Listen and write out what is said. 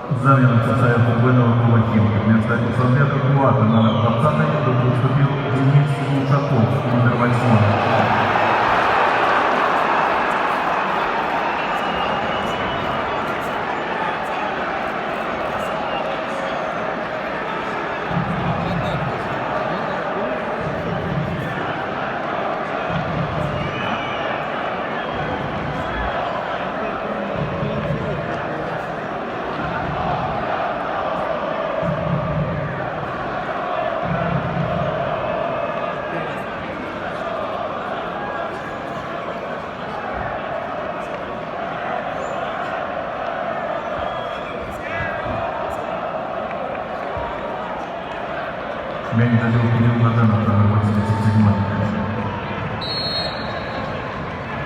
Замена составит футбольного клуба «Химки». Вместо Исламбека Кулата номер 20 выступил Денис Лушаков, номер 8. Мяч забил Кирилл Баженов, номер 80.